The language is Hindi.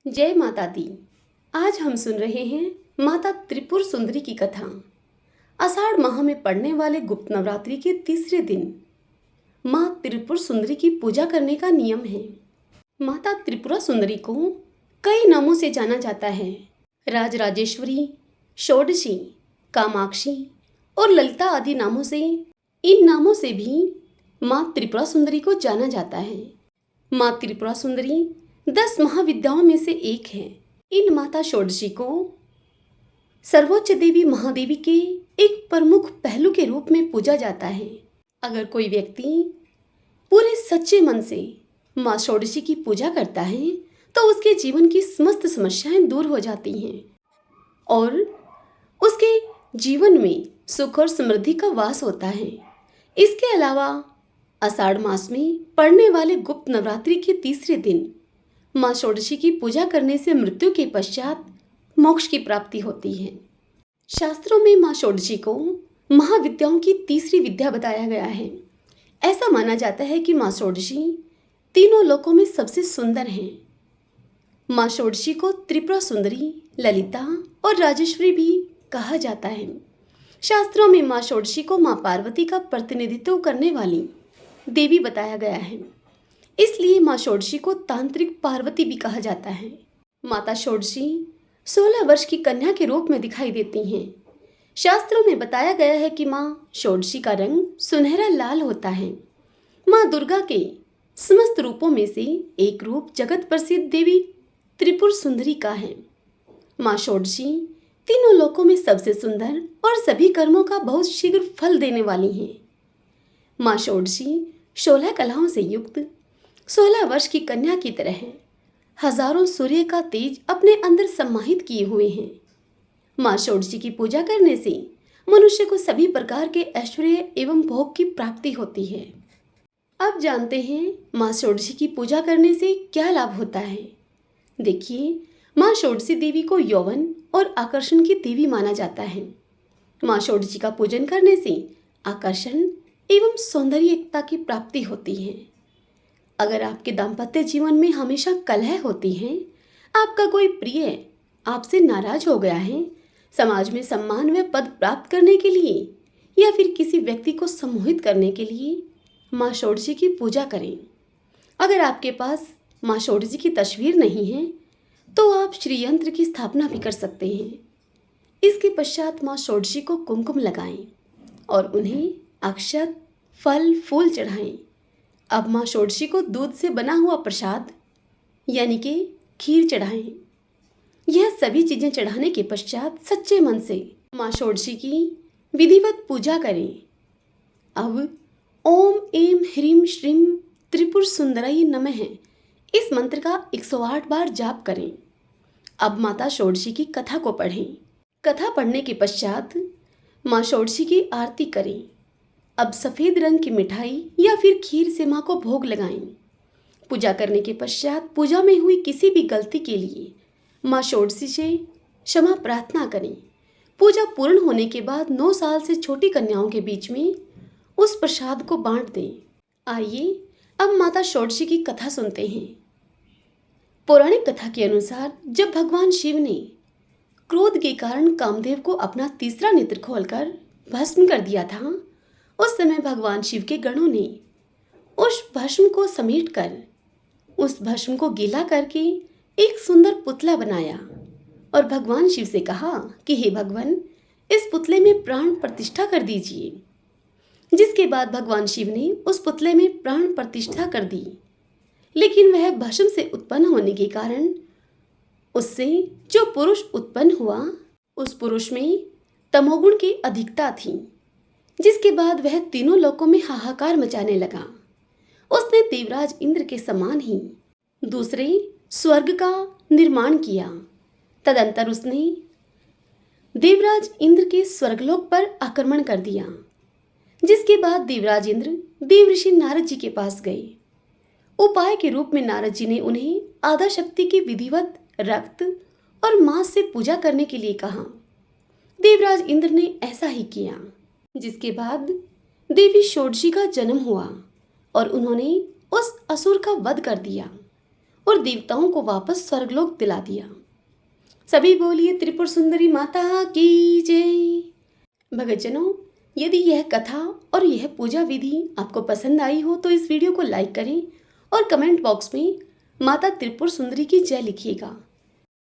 जय माता दी। आज हम सुन रहे हैं माता त्रिपुर सुंदरी की कथा। आषाढ़ माह में पड़ने वाले गुप्त नवरात्रि के तीसरे दिन माँ त्रिपुर सुंदरी की पूजा करने का नियम है। माता त्रिपुरा सुंदरी को कई नामों से जाना जाता है। राजराजेश्वरी, षोडशी, कामाक्षी और ललिता आदि नामों से। इन नामों से भी माँ त्रिपुरा सुंदरी को जाना जाता है। माँ त्रिपुरा सुंदरी 10 महाविद्याओं में से एक है। इन माता षोडशी को सर्वोच्च देवी महादेवी के एक प्रमुख पहलू के रूप में पूजा जाता है। अगर कोई व्यक्ति पूरे सच्चे मन से माँ षोडशी की पूजा करता है तो उसके जीवन की समस्त समस्याएं दूर हो जाती हैं और उसके जीवन में सुख और समृद्धि का वास होता है। इसके अलावा आषाढ़ मास में पड़ने वाले गुप्त नवरात्रि के तीसरे दिन माँ षोडशी की पूजा करने से मृत्यु के पश्चात मोक्ष की प्राप्ति होती है। शास्त्रों में माँ षोडशी को महाविद्याओं की तीसरी विद्या बताया गया है। ऐसा माना जाता है कि माँ षोडशी तीनों लोकों में सबसे सुंदर हैं। माँ षोडशी को त्रिपुरा सुंदरी, ललिता और राजेश्वरी भी कहा जाता है। शास्त्रों में माँ षोडशी को माँ पार्वती का प्रतिनिधित्व करने वाली देवी बताया गया है। इसलिए माँ षोडशी को तांत्रिक पार्वती भी कहा जाता है। माता षोडशी 16 वर्ष की कन्या के रूप में दिखाई देती हैं। शास्त्रों में बताया गया है कि माँ षोडशी का रंग सुनहरा लाल होता है। माँ दुर्गा के समस्त रूपों में से एक रूप जगत प्रसिद्ध देवी त्रिपुर सुंदरी का है। माँ षोडशी तीनों लोकों में सबसे सुंदर और सभी कर्मों का बहुत शीघ्र फल देने वाली हैं। माँ षोडशी 16 कलाओं से युक्त 16 वर्ष की कन्या की तरह हजारों सूर्य का तेज अपने अंदर समाहित किए हुए हैं। माँ षोडशी की पूजा करने से मनुष्य को सभी प्रकार के ऐश्वर्य एवं भोग की प्राप्ति होती है। अब जानते हैं माँ षोडशी की पूजा करने से क्या लाभ होता है। देखिए, माँ षोडशी देवी को यौवन और आकर्षण की देवी माना जाता है। माँ षोडशी का पूजन करने से आकर्षण एवं सौंदर्यता की प्राप्ति होती है। अगर आपके दाम्पत्य जीवन में हमेशा कलह होती है, आपका कोई प्रिय आपसे नाराज हो गया है, समाज में सम्मान व पद प्राप्त करने के लिए या फिर किसी व्यक्ति को सम्मोहित करने के लिए माँ षोडशी की पूजा करें। अगर आपके पास माँ षोडशी की तस्वीर नहीं है तो आप श्री यंत्र की स्थापना भी कर सकते हैं। इसके पश्चात माँ षोडशी को कुमकुम लगाएं और उन्हें अक्षत, फल, फूल चढ़ाएं। अब माँ षोडशी को दूध से बना हुआ प्रसाद यानी कि खीर चढ़ाएं। यह सभी चीज़ें चढ़ाने के पश्चात सच्चे मन से माँ षोडशी की विधिवत पूजा करें। अब ओम ऐं ह्रीं श्रीं त्रिपुर सुंदराय नमः इस मंत्र का 108 बार जाप करें। अब माता षोडशी की कथा को पढ़ें। कथा पढ़ने के पश्चात माँ षोडशी की आरती करें। अब सफ़ेद रंग की मिठाई या फिर खीर से माँ को भोग लगाएं। पूजा करने के पश्चात पूजा में हुई किसी भी गलती के लिए माँ षोडशी से क्षमा प्रार्थना करें। पूजा पूर्ण होने के बाद 9 साल से छोटी कन्याओं के बीच में उस प्रसाद को बांट दें। आइए अब माता षोडशी की कथा सुनते हैं। पौराणिक कथा के अनुसार जब भगवान शिव ने क्रोध के कारण कामदेव को अपना तीसरा नेत्र खोलकर भस्म कर दिया था, उस समय भगवान शिव के गणों ने उस भस्म को समेटकर उस भस्म को गीला करके एक सुंदर पुतला बनाया और भगवान शिव से कहा कि हे भगवान, इस पुतले में प्राण प्रतिष्ठा कर दीजिए। जिसके बाद भगवान शिव ने उस पुतले में प्राण प्रतिष्ठा कर दी, लेकिन वह भस्म से उत्पन्न होने के कारण उससे जो पुरुष उत्पन्न हुआ उस पुरुष में तमोगुण की अधिकता थी, जिसके बाद वह तीनों लोकों में हाहाकार मचाने लगा। उसने देवराज इंद्र के समान ही दूसरे स्वर्ग का निर्माण किया। तदंतर उसने देवराज इंद्र के स्वर्गलोक पर आक्रमण कर दिया, जिसके बाद देवराज इंद्र देवऋषि नारद जी के पास गए। उपाय के रूप में नारद जी ने उन्हें आधा शक्ति की विधिवत रक्त और मांस से पूजा करने के लिए कहा। देवराज इंद्र ने ऐसा ही किया, जिसके बाद देवी षोडशी का जन्म हुआ और उन्होंने उस असुर का वध कर दिया। और देवताओं को वापस स्वर्गलोक दिला दिया। सभी बोलिए त्रिपुर सुंदरी माता की जय। भक्तजनों, यदि यह कथा और यह पूजा विधि आपको पसंद आई हो तो इस वीडियो को लाइक करें और कमेंट बॉक्स में माता त्रिपुर सुंदरी की जय लिखिएगा।